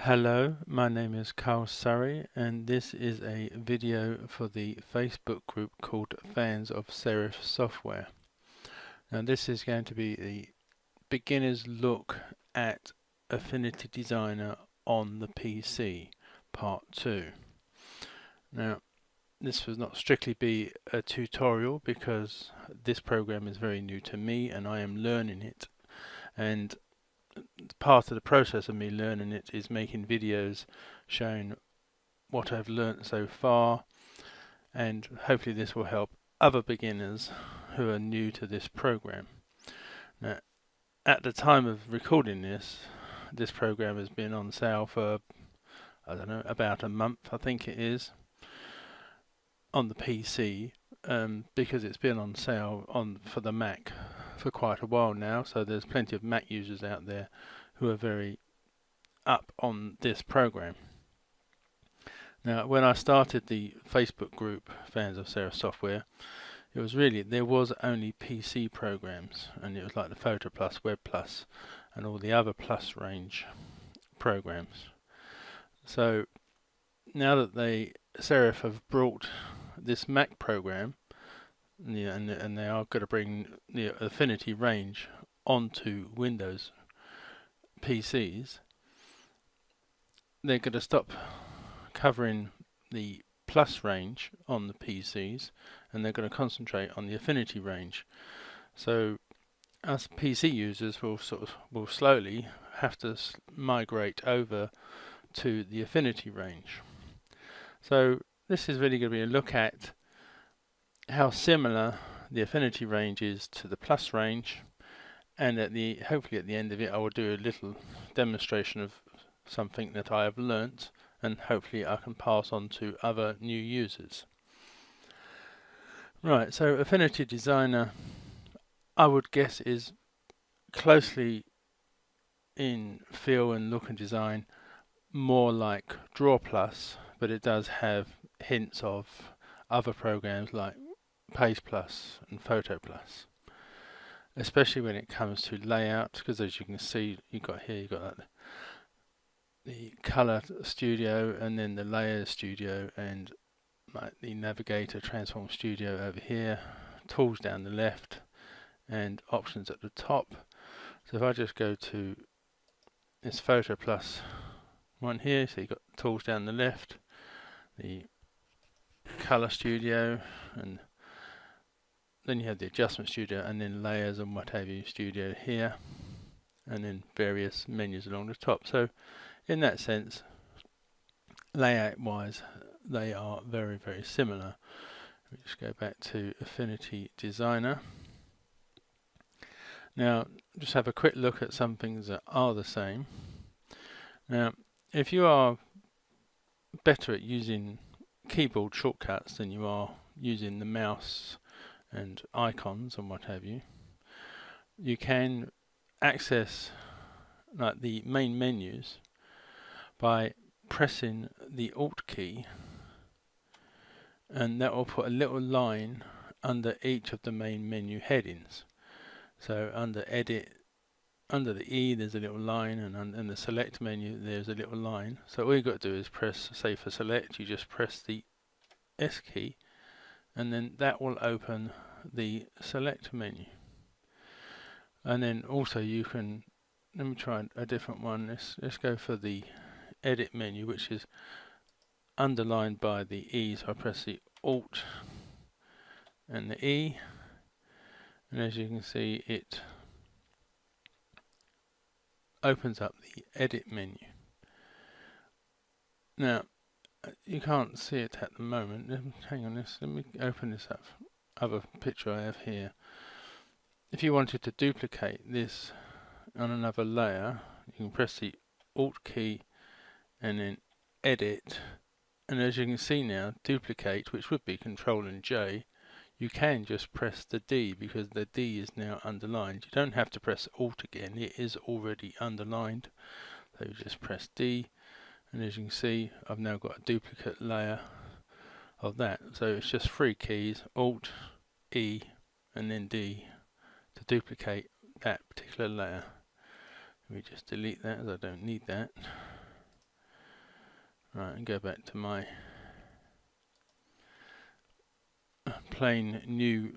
Hello, my name is Carl Surrey and this is a video for the Facebook group called Fans of Serif Software. Now this is going to be the beginner's look at Affinity Designer on the PC, part 2. Now this will not strictly be a tutorial because this program is very new to me and I am learning it, and part of the process of me learning it is making videos showing what I've learnt so far, and hopefully this will help other beginners who are new to this program. Now, at the time of recording this program has been on sale for, I don't know, about a month, I think it is, on the PC, because it's been on sale for the Mac for quite a while now, so there's plenty of Mac users out there who are very up on this program. Now, when I started the Facebook group Fans of Serif Software, there was only PC programs, and it was like the Photo Plus, Web Plus, and all the other Plus range programs. So now that Serif have brought this Mac program, and they are going to bring the Affinity range onto Windows PCs, they're going to stop covering the Plus range on the PCs, and they're going to concentrate on the Affinity range. So us PC users will slowly have to migrate over to the Affinity range. So this is really going to be a look at how similar the Affinity range is to the Plus range, and hopefully at the end of it I will do a little demonstration of something that I have learnt, and hopefully I can pass on to other new users. Right, so Affinity Designer, I would guess, is closely in feel and look and design more like Draw Plus, but it does have hints of other programs like Paste Plus and Photo Plus, especially when it comes to layout, because as you can see, you've got the color studio, and then the layer studio, and like the navigator transform studio over here, tools down the left, and options at the top. So if I just go to this Photo Plus one here, so you've got tools down the left, the color studio, and then you have the adjustment studio, and then layers and what have you studio here, and then various menus along the top. So in that sense, layout wise, they are very, very similar. Let me just go back to Affinity Designer. Now, just have a quick look at some things that are the same. Now, if you are better at using keyboard shortcuts than you are using the mouse and icons and what have you, you can access like the main menus by pressing the Alt key, and that will put a little line under each of the main menu headings. So under Edit, under the E there's a little line, and in the Select menu there's a little line. So all you've got to do is press, say for Select, you just press the S key, and then that will open the Select menu. And then also you can, let me try a different one. Let's go for the Edit menu, which is underlined by the E. So I press the Alt and the E, and as you can see, it opens up the Edit menu. Now, you can't see it at the moment. Hang on, let me open this up. Other picture I have here. If you wanted to duplicate this on another layer, you can press the Alt key and then Edit, and as you can see now, duplicate, which would be Control and J, you can just press the D because the D is now underlined. You don't have to press Alt again, it is already underlined. So you just press D, and as you can see, I've now got a duplicate layer of that. So it's just 3 keys, Alt, E, and then D to duplicate that particular layer. Let me just delete that as I don't need that. Right, and go back to my plain new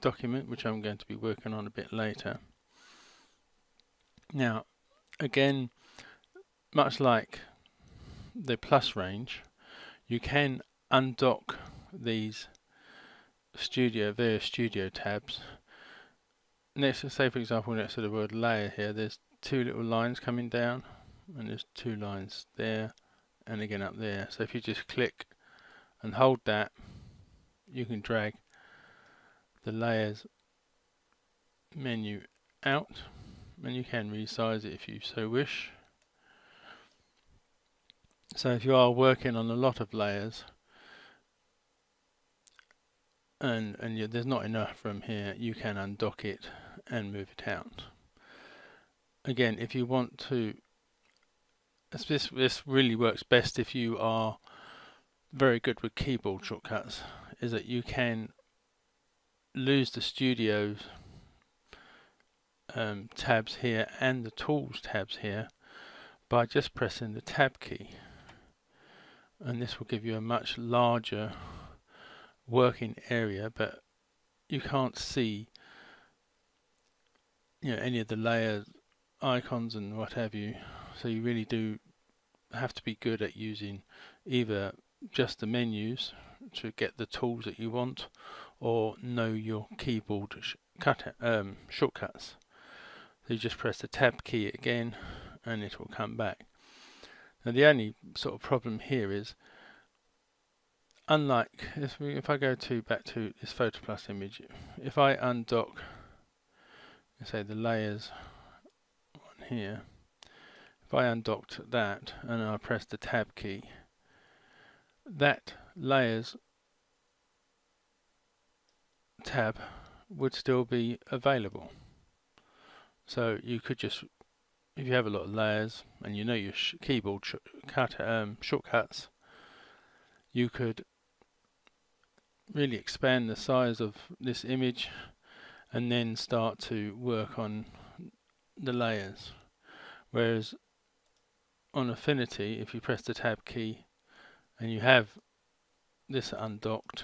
document, which I'm going to be working on a bit later. Now, again, much like the plus range, you can undock these various studio tabs. Next to, say for example, next to the word layer here, there's two little lines coming down, and there's two lines there and again up there. So if you just click and hold that, you can drag the layers menu out, and you can resize it if you so wish. So if you are working on a lot of layers and there's not enough room here, you can undock it and move it out. Again, if you want to, this really works best if you are very good with keyboard shortcuts, is that you can lose the studio tabs here and the tools tabs here by just pressing the tab key, and this will give you a much larger working area, but you can't see any of the layers, icons and what have you, so you really do have to be good at using either just the menus to get the tools that you want, or know your keyboard shortcuts. So you just press the tab key again and it will come back. Now the only sort of problem here is, unlike if I go back to this Photo Plus image, if I undock, say, the layers one here, if I undocked that and I press the tab key, that layers tab would still be available. So you could just, if you have a lot of layers and you know your keyboard shortcuts, you could really expand the size of this image and then start to work on the layers. Whereas on Affinity, if you press the tab key and you have this undocked,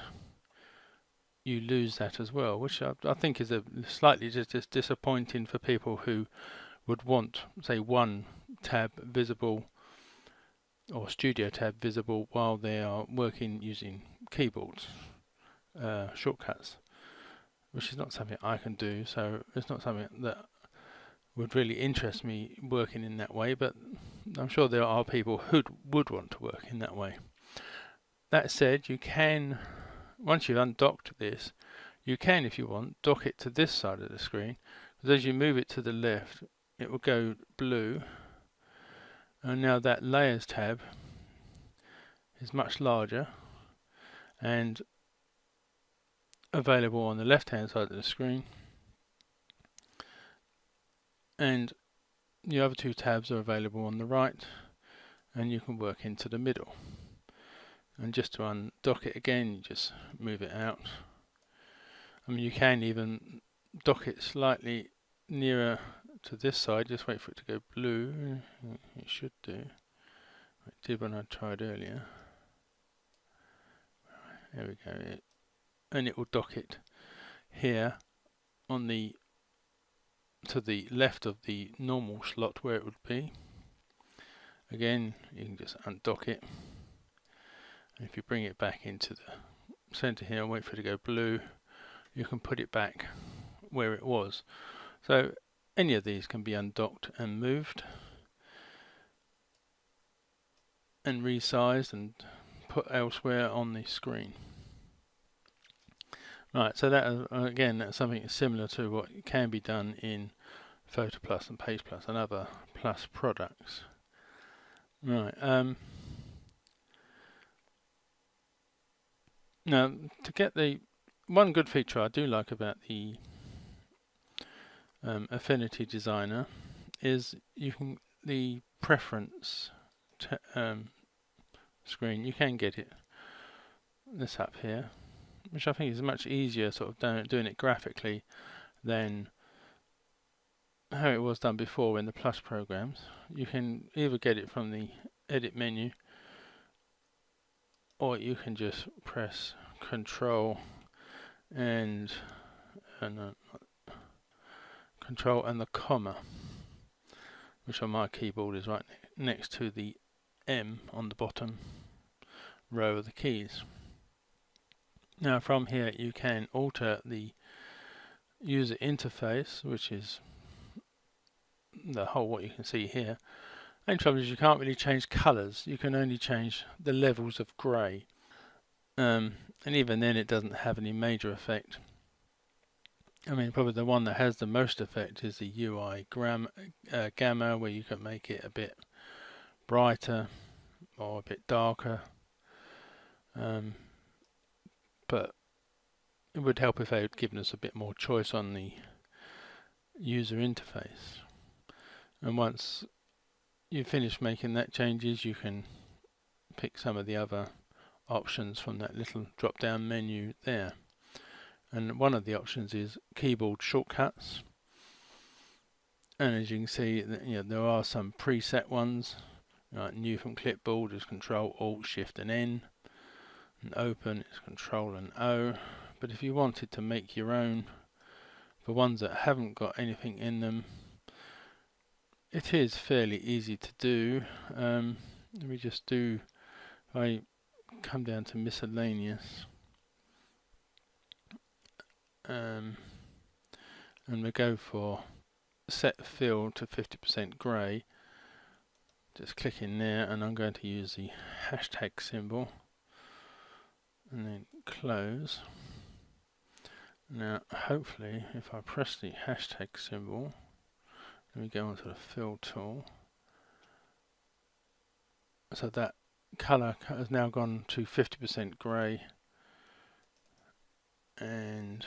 you lose that as well, which I think is a slightly just disappointing for people who would want, say, one tab visible or studio tab visible while they are working using keyboards shortcuts, which is not something I can do, so it's not something that would really interest me working in that way, but I'm sure there are people who would want to work in that way. That said, you can, once you've undocked this, you can, if you want, dock it to this side of the screen, because as you move it to the left, it will go blue, and now that layers tab is much larger and available on the left hand side of the screen, and the other two tabs are available on the right, and you can work into the middle. And just to undock it again, you just move it out. I mean, you can even dock it slightly nearer to this side, just wait for it to go blue. It should do. It did when I tried earlier. There we go. And it will dock it here on the to the left of the normal slot where it would be. Again, you can just undock it. And if you bring it back into the center here and wait for it to go blue, you can put it back where it was. So any of these can be undocked and moved and resized and put elsewhere on the screen. Right, so that again, that's something similar to what can be done in Photo Plus and Page Plus and other Plus products. Right. Now, to get the one good feature I do like about the Affinity Designer is you can the preference screen. You can get it this up here, which I think is much easier, sort of doing it graphically than how it was done before in the Plus programs. You can either get it from the edit menu, or you can just press Control and Control and the comma, which on my keyboard is right next to the M on the bottom row of the keys. Now from here you can alter the user interface, which is the whole what you can see here. The only trouble is you can't really change colours, you can only change the levels of grey, and even then it doesn't have any major effect. I mean, probably the one that has the most effect is the UI gamma, where you can make it a bit brighter or a bit darker, but it would help if they had given us a bit more choice on the user interface. And once you finish making that changes, you can pick some of the other options from that little drop down menu there. And one of the options is keyboard shortcuts, and as you can see, there are some preset ones, like new from clipboard is Control Alt Shift and N, and open is Control and O. But if you wanted to make your own for ones that haven't got anything in them, it is fairly easy to do. Let me just do, if I come down to miscellaneous, and we go for set fill to 50% grey. Just click in there, and I'm going to use the hashtag symbol and then close. Now hopefully if I press the hashtag symbol, let me go onto the fill tool, so that colour has now gone to 50% grey, and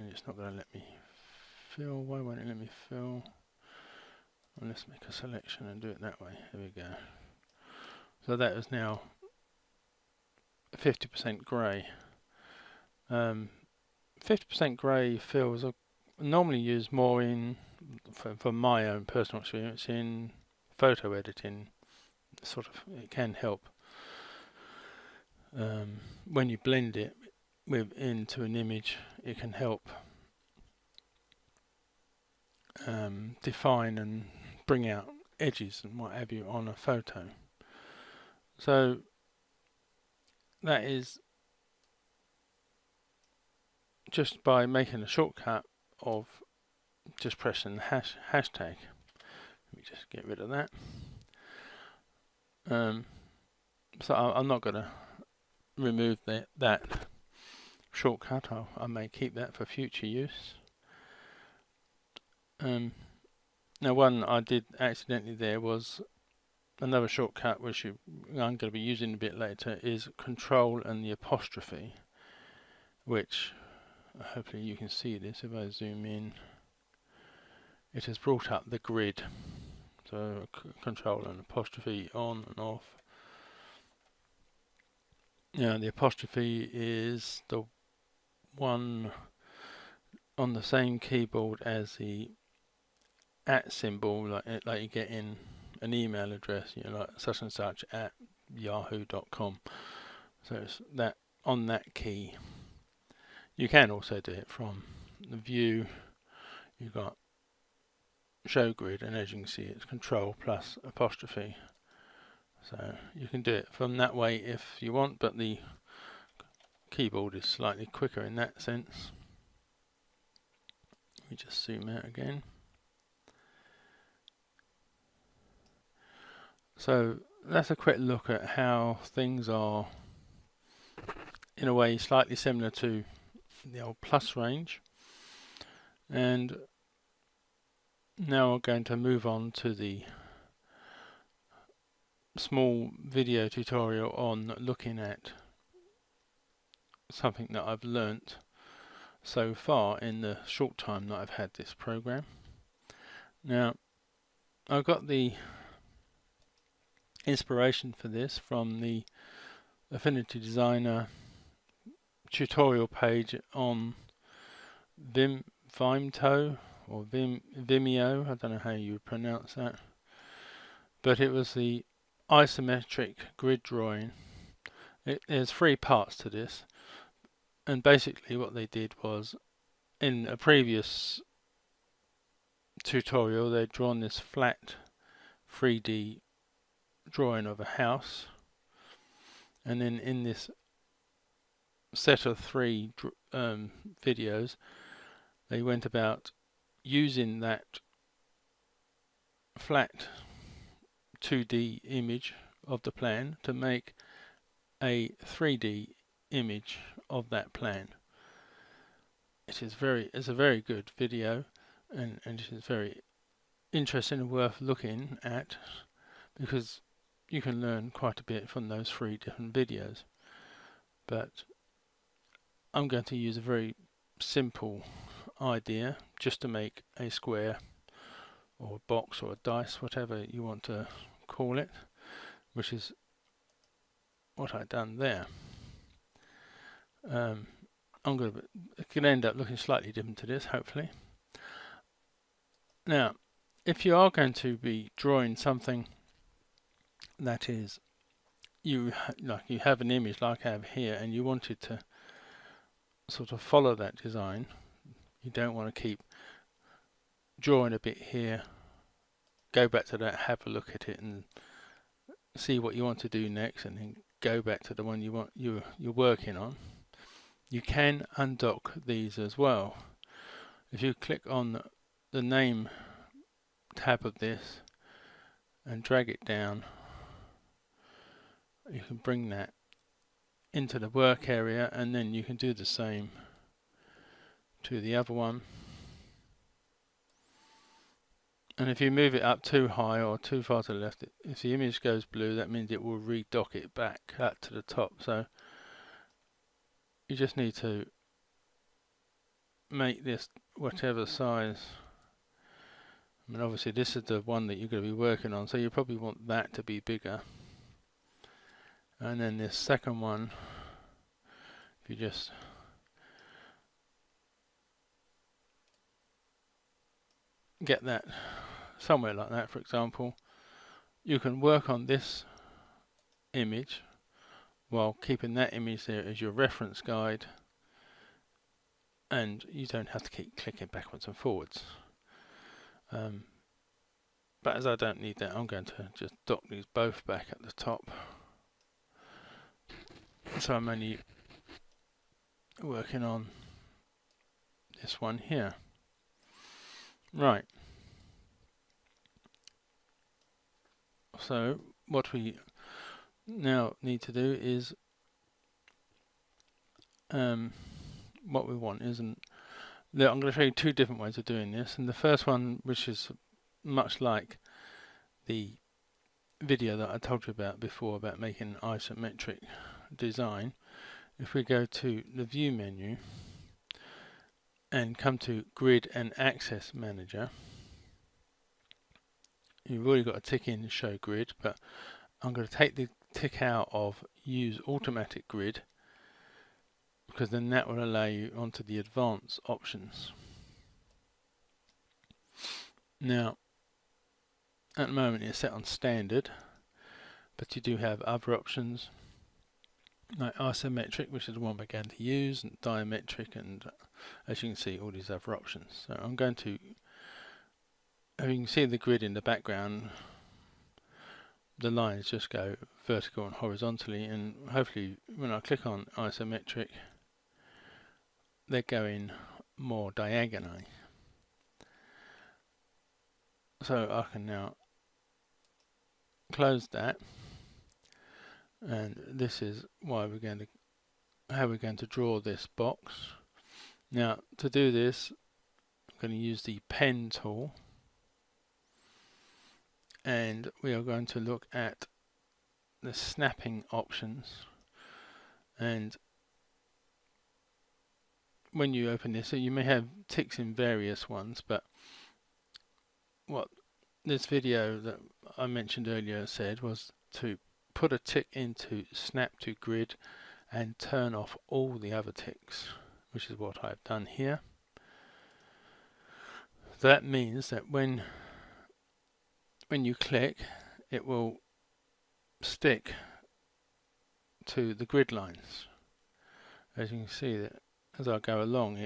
it's not going to let me fill. Why won't it let me fill? Well, let's make a selection and do it that way. There we go. So that is now 50% grey. 50% grey fills are normally used more in, for my own personal experience, in photo editing. Sort of, it can help when you blend it into an image. It can help define and bring out edges and what have you on a photo. So that is just by making a shortcut of just pressing the hashtag. Let me just get rid of that. So I'm not going to remove that shortcut. I may keep that for future use. Now one I did accidentally there was another shortcut which I'm going to be using a bit later, is Control and the apostrophe, which hopefully you can see this. If I zoom in, it has brought up the grid. So Control and apostrophe on and off. Now the apostrophe is the one on the same keyboard as the @ symbol, like you get in an email address, like such and such at yahoo.com. So it's that on that key. You can also do it from the view. You've got show grid, and as you can see, it's Control plus apostrophe. So you can do it from that way if you want, but the keyboard is slightly quicker in that sense. Let me just zoom out again. So that's a quick look at how things are, in a way, slightly similar to the old plus range. And now we're going to move on to the small video tutorial on looking at something that I've learnt so far in the short time that I've had this program. Now, I've got the inspiration for this from the Affinity Designer tutorial page on Vimto or Vimeo. I don't know how you would pronounce that, but it was the isometric grid drawing. There's 3 parts to this, and basically what they did was, in a previous tutorial they'd drawn this flat 3D drawing of a house, and then in this set of 3 videos they went about using that flat 2D image of the plan to make a 3D image of that plan. It's a very good video, and it is very interesting and worth looking at, because you can learn quite a bit from those 3 different videos. But I'm going to use a very simple idea just to make a square or a box or a dice, whatever you want to call it, which is what I've done there. I'm going to end up looking slightly different to this, hopefully. Now, if you are going to be drawing something that is, you have an image like I have here, and you wanted to sort of follow that design, you don't want to keep drawing a bit here, go back to that, have a look at it and see what you want to do next, and then go back to the one you're working on. You can undock these as well. If you click on the name tab of this and drag it down, you can bring that into the work area, and then you can do the same to the other one. And if you move it up too high or too far to the left, if the image goes blue, that means it will redock it back up to the top. So you just need to make this whatever size. I mean, obviously this is the one that you're going to be working on, so you probably want that to be bigger. And then this second one, if you just get that somewhere like that, for example, you can work on this image while keeping that image there as your reference guide, and you don't have to keep clicking backwards and forwards. But as I don't need that, I'm going to just dock these both back at the top. So I'm only working on this one here. Right. So what we now need to do is what we want isn't. I'm going to show you 2 different ways of doing this, and the first one, which is much like the video that I told you about before about making an isometric design. If we go to the view menu and come to grid and access manager, you've already got a tick in show grid, but I'm going to take the tick out of use automatic grid, because then that will allow you onto the advanced options. Now at the moment it's set on standard, but you do have other options like isometric, which is the one we're going to use, and diametric, and as you can see, all these other options. So I'm going to, you can see the grid in the background, the lines just go vertical and horizontally, and hopefully when I click on isometric they're going more diagonally. So I can now close that, and this is why we're going to, how we're going to draw this box. Now to do this, I'm going to use the pen tool, and we are going to look at the snapping options. And when you open this, so you may have ticks in various ones, but what this video that I mentioned earlier said was to put a tick into snap to grid and turn off all the other ticks, which is what I've done here. That means that when you click, it will stick to the grid lines. As you can see that as I go along,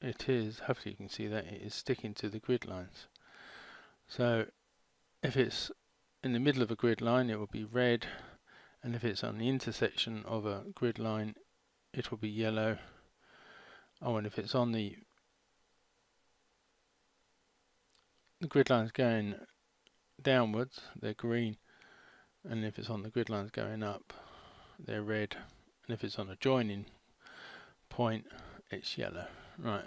it is, hopefully you can see that it is sticking to the grid lines. So if it's in the middle of a grid line, it will be red, and if it's on the intersection of a grid line, it will be yellow. Oh, and if it's on the grid lines going downwards, they're green, and if it's on the grid lines going up, they're red, and if it's on a joining point, it's yellow. Right.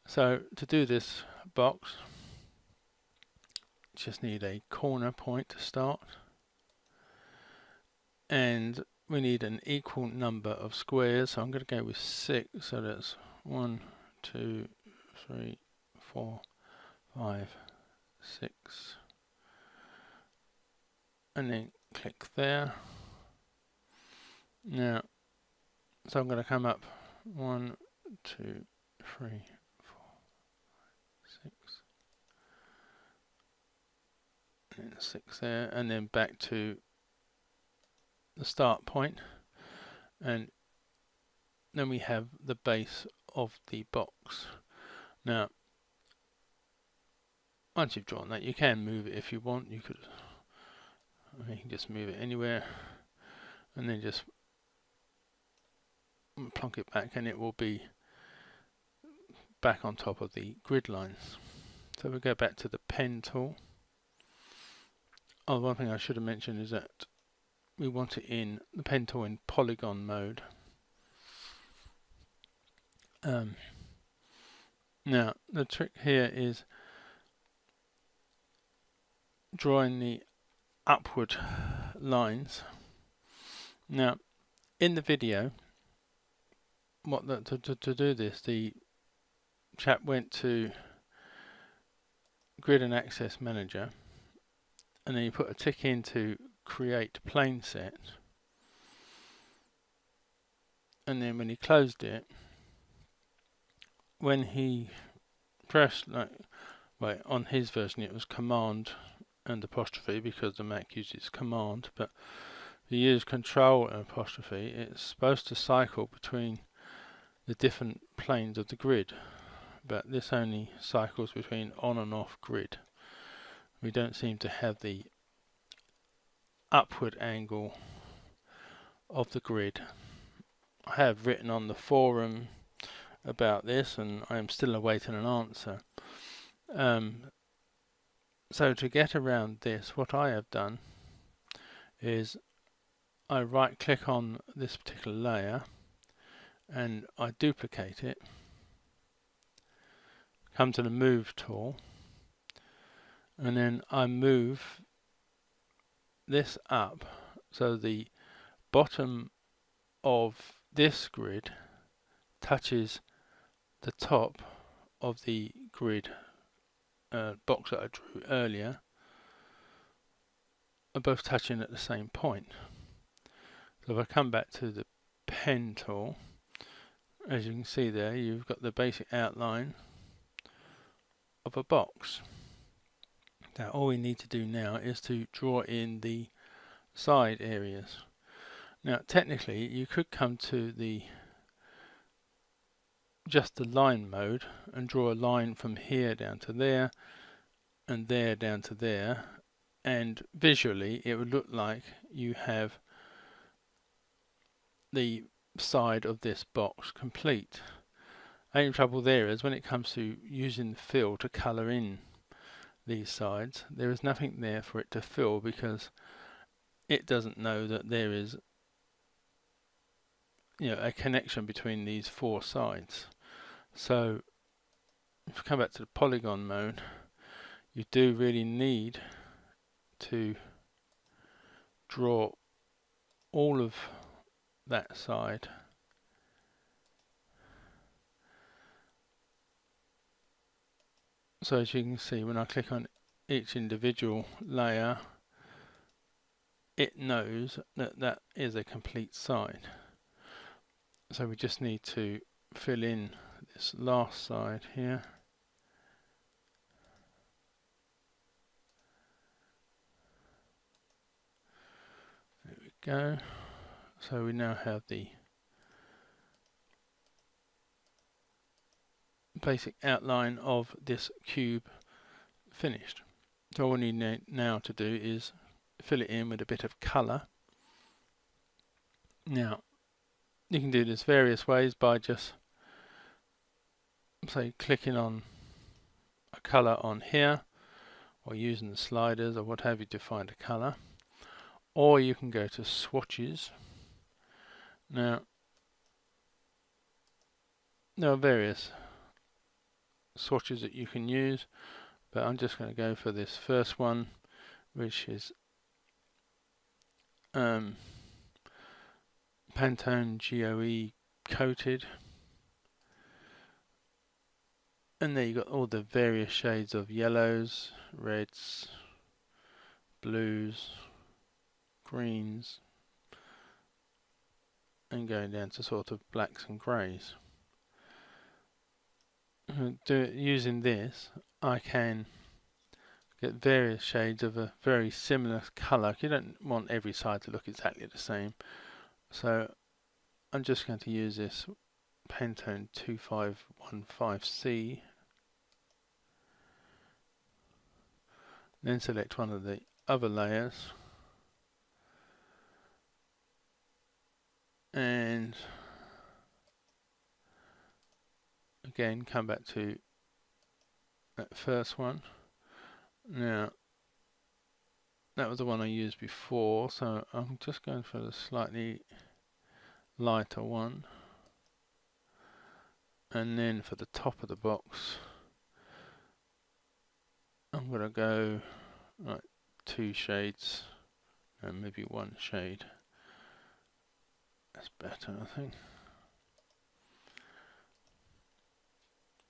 So to do this box, just need a corner point to start, and we need an equal number of squares. So I'm going to go with 6. So that's 1, 2, 3, 4, 5, 6, and then click there. Now, so I'm going to come up 1, 2, 3, 4, 6, and 6 there, and then back to the start point, and then we have the base of the box. Now, once you've drawn that, you can move it if you want. You can just move it anywhere, and then just plonk it back, and it will be back on top of the grid lines. So we go back to the pen tool. Oh, one thing I should have mentioned is that we want it in the pen tool in polygon mode. Now the trick here is drawing the upward lines. Now in the video, to do this, the chap went to Grid and Access Manager, and then you put a tick in to create plane set, and then when he closed it, when he pressed, on his version it was Command and apostrophe because the Mac uses Command, but if you use Control and apostrophe, it's supposed to cycle between the different planes of the grid, but this only cycles between on and off grid. We don't seem to have the upward angle of the grid. I have written on the forum about this, and I am still awaiting an answer. So to get around this, what I have done is I right click on this particular layer and I duplicate it, come to the move tool, and then I move this up so the bottom of this grid touches the top of the grid box that I drew earlier, are both touching at the same point. So if I come back to the pen tool, as you can see there, you've got the basic outline of a box. Now all we need to do now is to draw in the side areas. Now technically you could come to just the line mode and draw a line from here down to there and there down to there, and visually it would look like you have the side of this box complete. The only trouble there is when it comes to using the fill to colour in these sides, there is nothing there for it to fill because it doesn't know that there is a connection between these 4 sides. So if you come back to the polygon mode, you do really need to draw all of that side so as you can see, when I click on each individual layer, it knows that that is a complete side. So we just need to fill in this last side here. go. So we now have the basic outline of this cube finished. So all we need now to do is fill it in with a bit of colour. Now you can do this various ways by just say clicking on a colour on here, or using the sliders or what have you to find a colour, or you can go to swatches. Now there are various swatches that you can use, but I'm just going to go for this first one, which is Pantone GOE coated, and there you got all the various shades of yellows, reds, blues, greens, and going down to sort of blacks and greys. Using this, I can get various shades of a very similar colour. You don't want every side to look exactly the same, so I'm just going to use this Pantone 2515C, then select one of the other layers, and again come back to that first one. Now that was the one I used before, so I'm just going for the slightly lighter one, and then for the top of the box I'm going to go like 2 shades and maybe 1 shade. That's better, I think.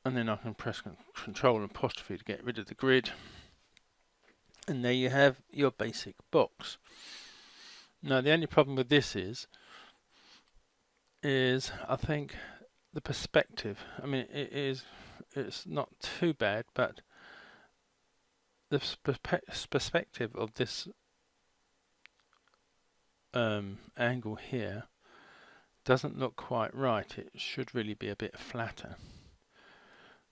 And then I can press Control and apostrophe to get rid of the grid, and there you have your basic box. Now the only problem with this is I think the perspective. I mean, it's not too bad, but the perspective of this angle here doesn't look quite right. It should really be a bit flatter.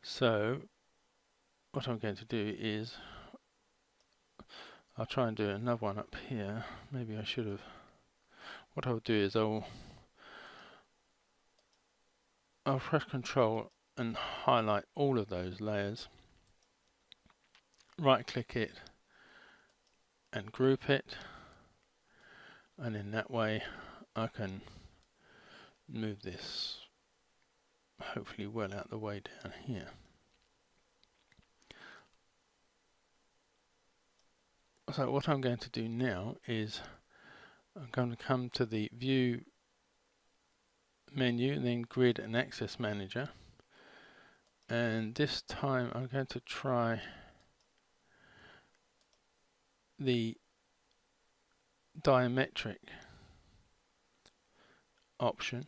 So what I'm going to do is I'll try and do another one up here. Maybe I should have. What I'll do is I'll press Control and highlight all of those layers, right click it and group it, and in that way I can move this hopefully well out the way down here. So what I'm going to do now is I'm going to come to the View menu and then Grid and Access Manager, and this time I'm going to try the diametric option,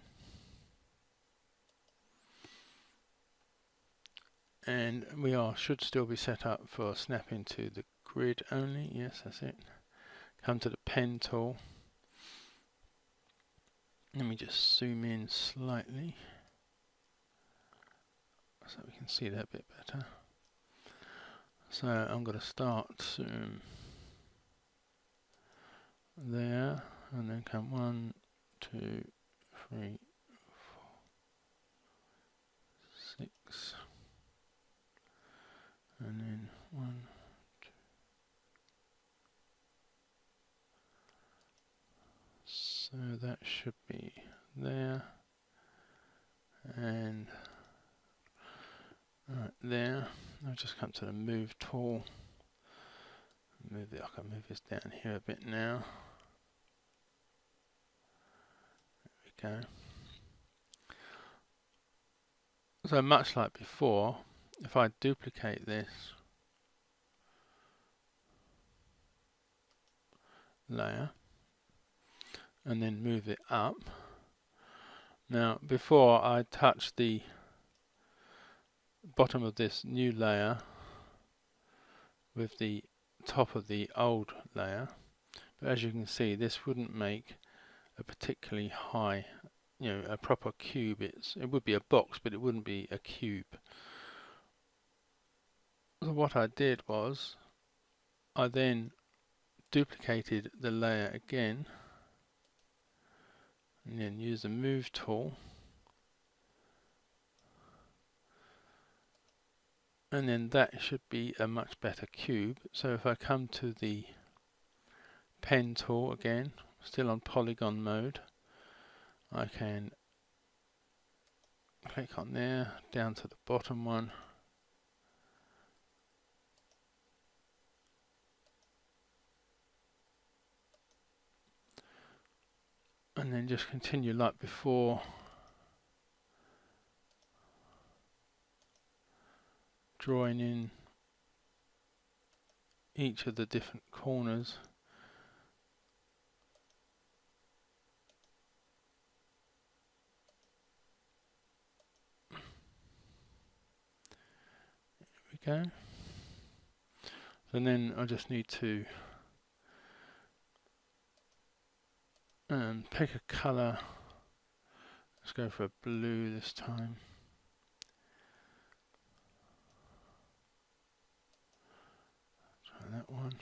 and we should still be set up for snapping to the grid only. Yes, that's it. Come to the pen tool. Let me just zoom in slightly so we can see that a bit better. So I'm going to start zoom there, and then come 1, 2, 3, 4, 6, and then 1, 2. So that should be there, and right there. I'll just come to the Move tool. I can move this down here a bit now. There we go. So much like before, if I duplicate this layer and then move it up. Now before I touched the bottom of this new layer with the top of the old layer, But as you can see, this wouldn't make a particularly high, a proper cube. It would be a box, but it wouldn't be a cube. So what I did was I then duplicated the layer again and then use the move tool, and then that should be a much better cube. So if I come to the pen tool again, still on polygon mode, I can click on there down to the bottom one, and then just continue like before, drawing in each of the different corners. There we go. And then I just need to pick a colour. Let's go for a blue this time. Try that one.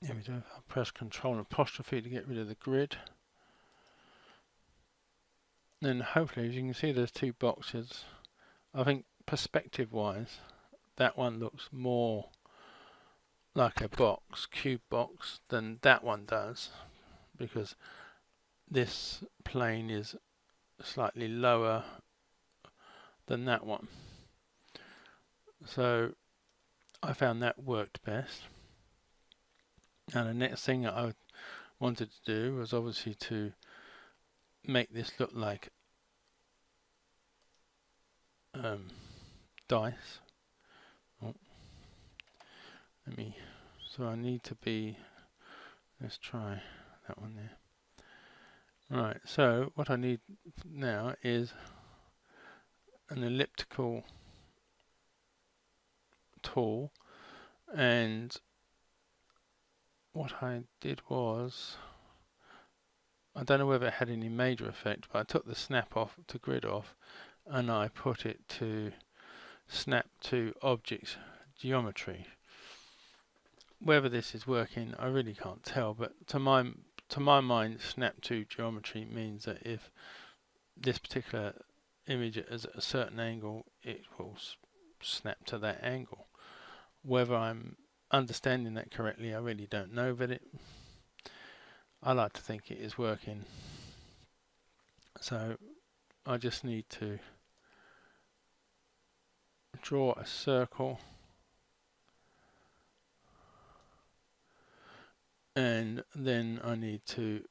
There we go. I'll press Control and apostrophe to get rid of the grid. Then hopefully, as you can see, there's two boxes. I think perspective wise, that one looks more like a box, cube box, than that one does, because this plane is slightly lower than that one. So I found that worked best. Now the next thing that I wanted to do was obviously to make this look like dice. So I need to be, let's try that one there. Right, so what I need now is an elliptical tool, and what I did was, I don't know whether it had any major effect, but I took the snap off to grid off and I put it to snap to objects geometry. Whether this is working, I really can't tell, but to my mind, snap to geometry means that if this particular image is at a certain angle, it will snap to that angle. Whether I'm understanding that correctly, I really don't know, but I like to think it is working. So I just need to draw a circle, and then I need to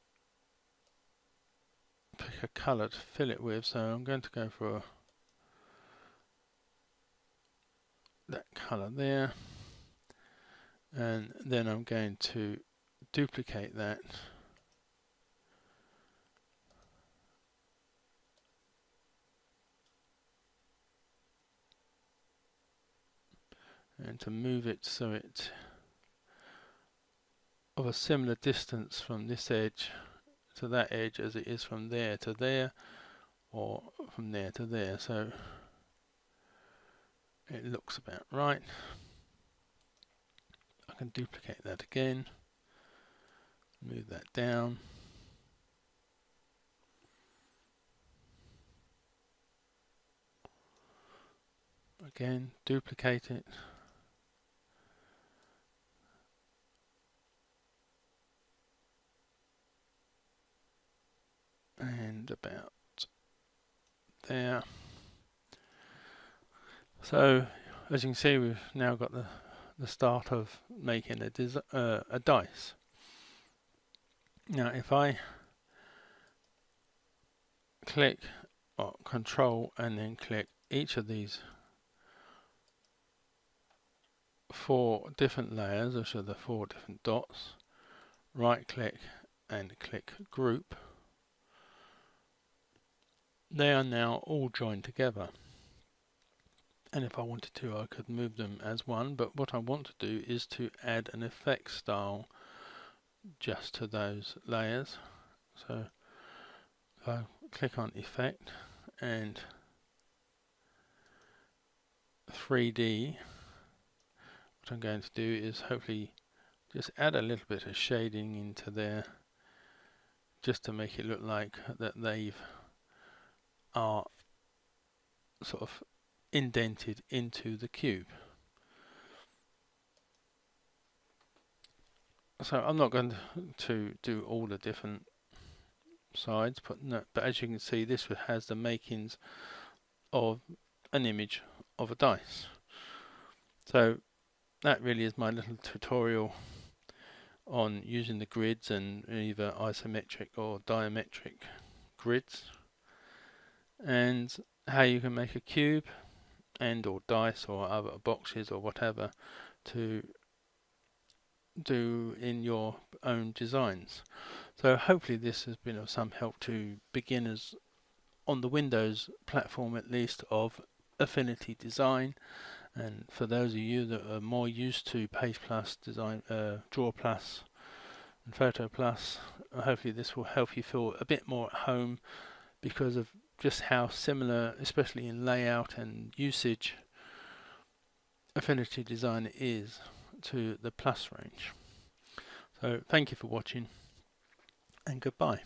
pick a colour to fill it with, so I'm going to go for that colour there, and then I'm going to duplicate that and to move it so it's of a similar distance from this edge to that edge as it is from there to there, or from there to there, so it looks about right. I can duplicate that again, move that down, again duplicate it, and about there. So as you can see, we've now got the start of making a dice. Now if I click Control and then click each of these 4 different layers, which are the 4 different dots, right click and click group, they are now all joined together. And if I wanted to, I could move them as one, but what I want to do is to add an effect style just to those layers. So if I click on effect and 3D, what I'm going to do is hopefully just add a little bit of shading into there, just to make it look like that they are sort of indented into the cube. So I'm not going to do all the different sides, but as you can see, this has the makings of an image of a dice. So that really is my little tutorial on using the grids and either isometric or diametric grids, and how you can make a cube and or dice or other boxes or whatever to do in your own designs. So hopefully this has been of some help to beginners on the Windows platform, at least, of Affinity Design. And for those of you that are more used to Page Plus, Design, Draw Plus and Photo Plus, hopefully this will help you feel a bit more at home, because of just how similar, especially in layout and usage, Affinity Designer is to the Plus range. So thank you for watching, and goodbye.